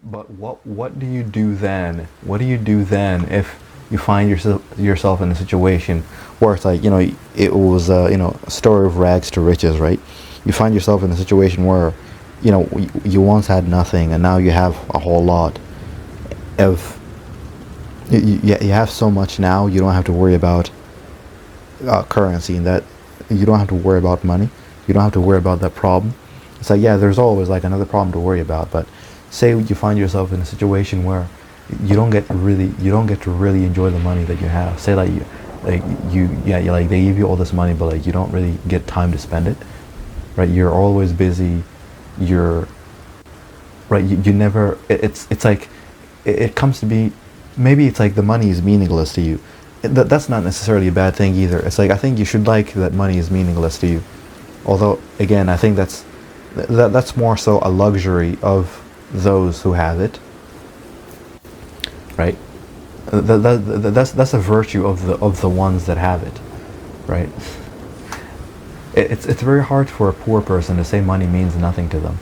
But what do you do then? What do you do then if you find yourself in a situation where it's like, it was a story of rags to riches, right? You find yourself in a situation where you once had nothing and now you have a whole lot of you have so much now. You don't have to worry about currency, and that you don't have to worry about money. You don't have to worry about that problem. It's like, yeah, there's always like another problem to worry about, but say you find yourself in a situation where you don't get to really enjoy the money that you have. Say like they give you all this money, but like you don't really get time to spend it, right? You're always busy. You're right. You never. It's like it comes to be. Maybe it's like the money is meaningless to you. That's not necessarily a bad thing either. It's like, I think you should like that money is meaningless to you. Although again, I think that's more so a luxury of those who have it, right? That's a virtue of the ones that have it, right? It's very hard for a poor person to say money means nothing to them,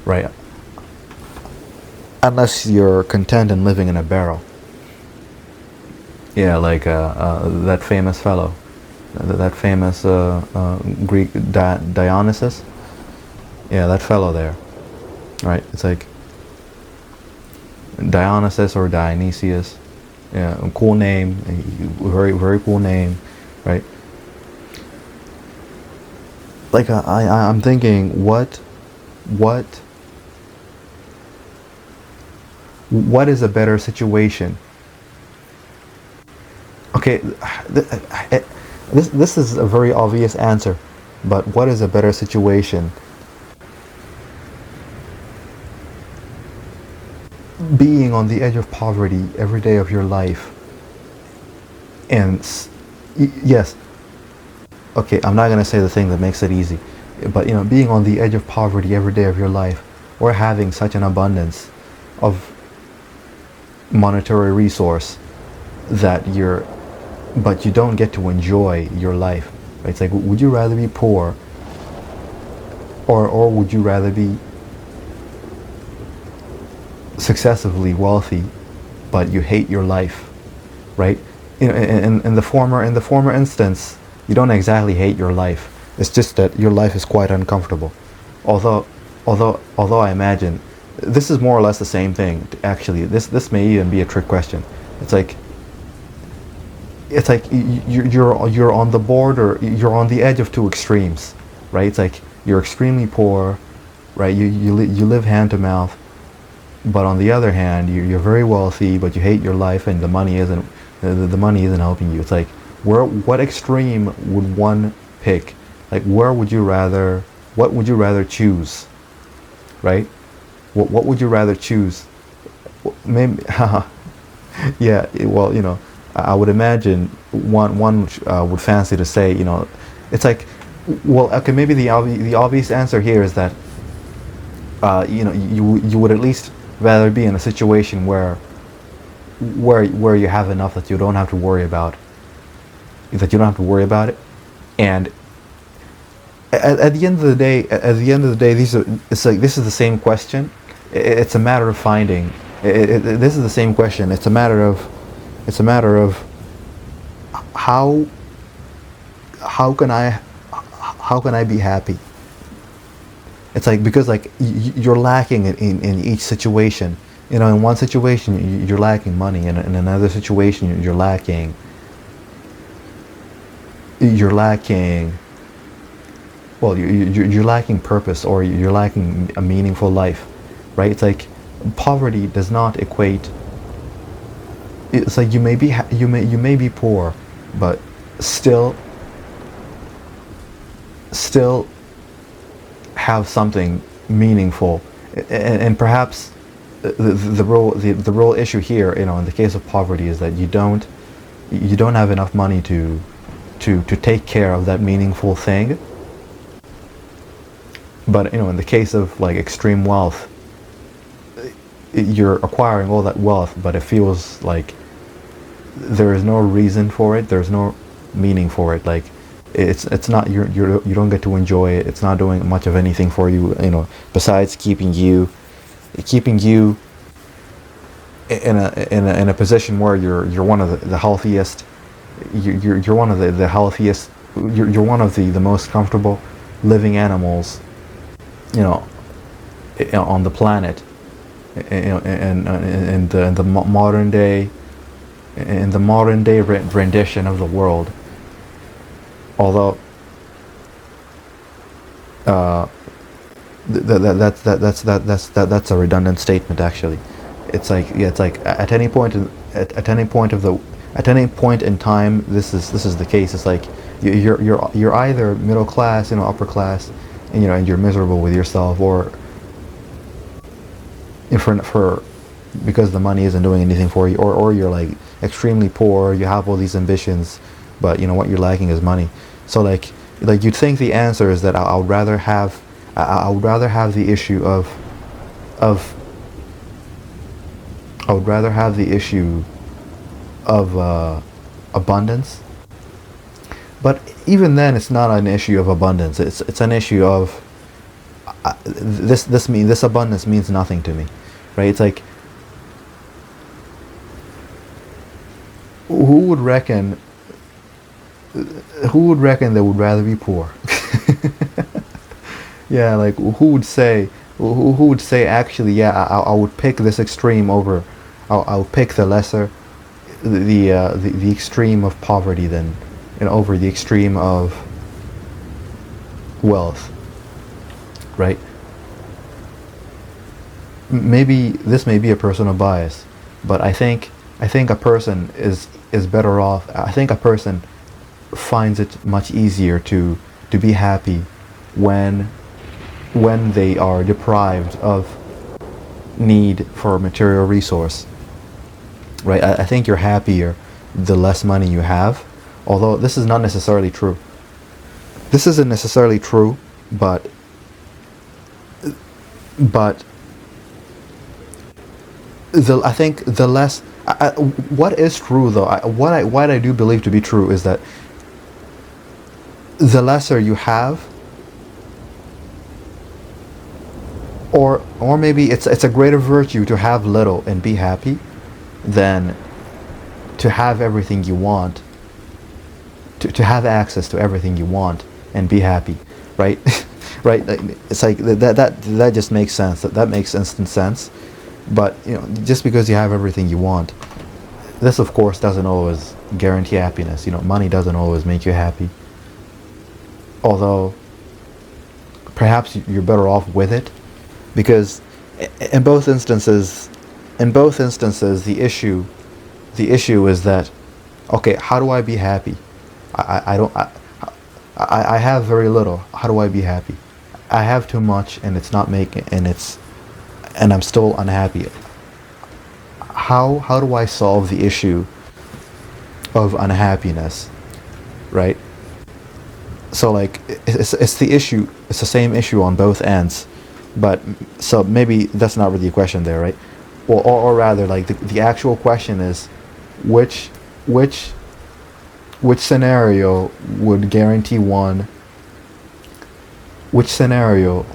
right? Unless you're content in living in a barrel. Yeah, like that famous fellow, that famous Greek Dionysus. Yeah, that fellow there, right? It's like Dionysus or Dionysius. Yeah, cool name, very very cool name, right? Like I'm thinking, what what is a better situation? Okay, this is a very obvious answer, but what is a better situation? Being on the edge of poverty every day of your life, and yes, okay, I'm not gonna say the thing that makes it easy, but being on the edge of poverty every day of your life, or having such an abundance of monetary resource that but you don't get to enjoy your life. Right? It's like, would you rather be poor, or would you rather be successively wealthy, but you hate your life, right? In the former instance, you don't exactly hate your life. It's just that your life is quite uncomfortable. Although, although I imagine this is more or less the same thing. Actually, this may even be a trick question. It's like you're on the border, you're on the edge of two extremes, right? It's like you're extremely poor, right? You live hand to mouth, but on the other hand, you're very wealthy, but you hate your life, and the money isn't helping you. It's like, what extreme would one pick? Like, what would you rather choose, right? What would you rather choose? Maybe, yeah. Well, I would imagine one would fancy to say, it's like, well, okay, maybe the obvious answer here is that, you would at least rather be in a situation where you have enough that you don't have to worry about it, and at the end of the day, this is the same question. It's a matter of finding. This is the same question. It's a matter of how can I be happy? It's like, because like you're lacking in each situation. In one situation you're lacking money, and in another situation you're lacking well, you're lacking purpose, or you're lacking a meaningful life, right? It's like poverty does not equate. It's like you may be poor, but still have something meaningful, and perhaps the real issue here, in the case of poverty, is that you don't have enough money to take care of that meaningful thing. But in the case of like extreme wealth, you're acquiring all that wealth, but it feels like there is no reason for it. There's no meaning for it. Like it's not, you don't get to enjoy it. It's not doing much of anything for you. Besides keeping you in a position where you're one of the healthiest, you're one of the healthiest, you're one of the most comfortable living animals, you know, on the planet, in the modern day, in the modern day rendition of the world. Although that's a redundant statement actually. It's like, yeah, it's like at any point at any point of the at any point in time, this is the case. It's like you're either middle class, upper class, and you're miserable with yourself, or for because the money isn't doing anything for you, or you're like extremely poor, you have all these ambitions, but what you're lacking is money. So like you'd think the answer is that I would rather have the issue of I would rather have the issue of abundance. But even then, it's not an issue of abundance. It's an issue of this abundance means nothing to me, right? It's like, who would reckon they would rather be poor? Yeah, like who would say actually, yeah, I would pick this extreme over, I'll pick the lesser, the extreme of poverty than, over the extreme of wealth, right? Maybe this may be a personal bias, but I think a person is better off. I think a person finds it much easier to be happy when they are deprived of need for material resource, right? I think you're happier the less money you have, although this is not necessarily true. This isn't necessarily true, but I think the less, what is true though, what I do believe to be true is that the lesser you have, or maybe it's a greater virtue to have little and be happy than to have everything you want, to have access to everything you want and be happy, right? Right? It's like that just makes sense. That makes instant sense. But just because you have everything you want, this of course doesn't always guarantee happiness. Money doesn't always make you happy. Although perhaps you're better off with it, because in both instances the issue is that, okay, how do I be happy? I have very little. How do I be happy? I have too much and it's not making, and I'm still unhappy. How do I solve the issue of unhappiness, right? So like it's the issue. It's the same issue on both ends, but so maybe that's not really a question there, right? Or rather, like the actual question is, which scenario would guarantee one? Which scenario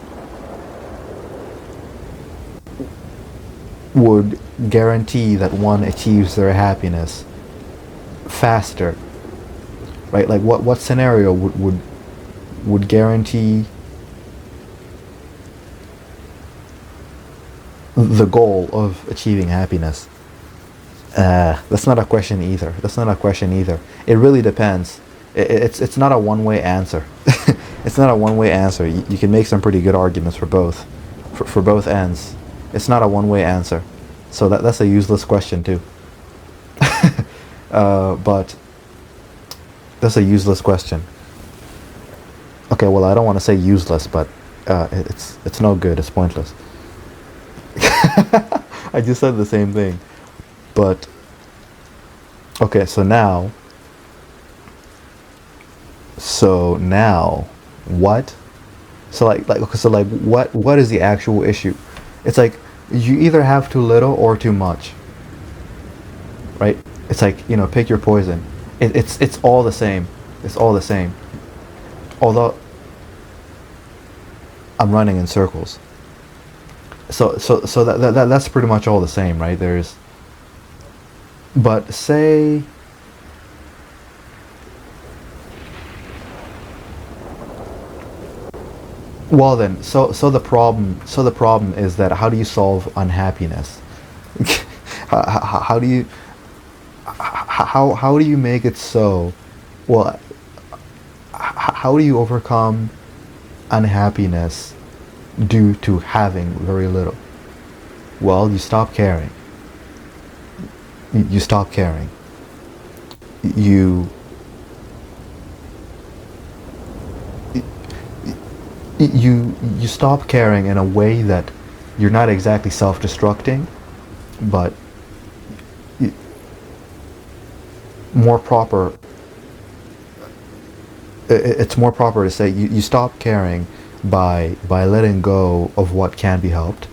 would guarantee that one achieves their happiness faster, right? Like what scenario would guarantee the goal of achieving happiness? That's not a question either. It really depends. It's not a one-way answer. It's not a one-way answer. You can make some pretty good arguments for both, for both ends. It's not a one-way answer. So that's a useless question too. But that's a useless question. Okay, well, I don't want to say useless, but it's no good. It's pointless. I just said the same thing. But okay, so now what? So what is the actual issue? It's like you either have too little or too much, right? It's like, pick your poison. It's all the same. It's all the same. Although I'm running in circles. So that's pretty much all the same, right? There's But say, well then, so the problem is that how do you solve unhappiness? How do you how do you make it so? Well, how do you overcome unhappiness due to having very little? Well, you stop caring. You stop caring. You you stop caring in a way that you're not exactly self-destructing, but more proper. It's more proper to say you stop caring by letting go of what can be helped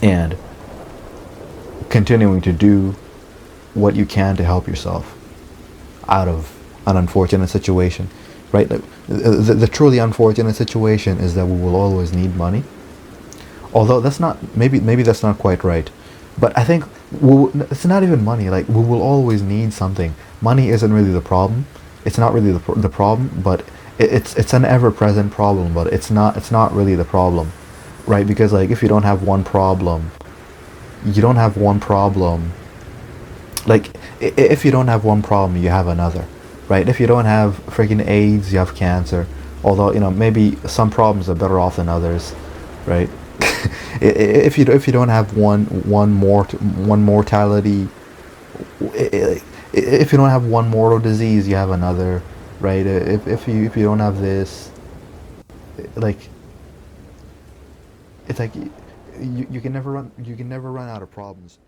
and continuing to do what you can to help yourself out of an unfortunate situation, right? The truly unfortunate situation is that we will always need money. Although that's not, maybe that's not quite right, but I think it's not even money. Like, we will always need something. Money isn't really the problem. It's not really the problem, but it's an ever-present problem. But it's not really the problem, right? Because like if you don't have one problem, you don't have one problem. Like, if you don't have one problem, you have another, right? If you don't have freaking AIDS, you have cancer. Although, maybe some problems are better off than others, right? If you don't have one mortality, if you don't have one mortal disease, you have another, right? If you don't have this, like, it's like you can never run out of problems.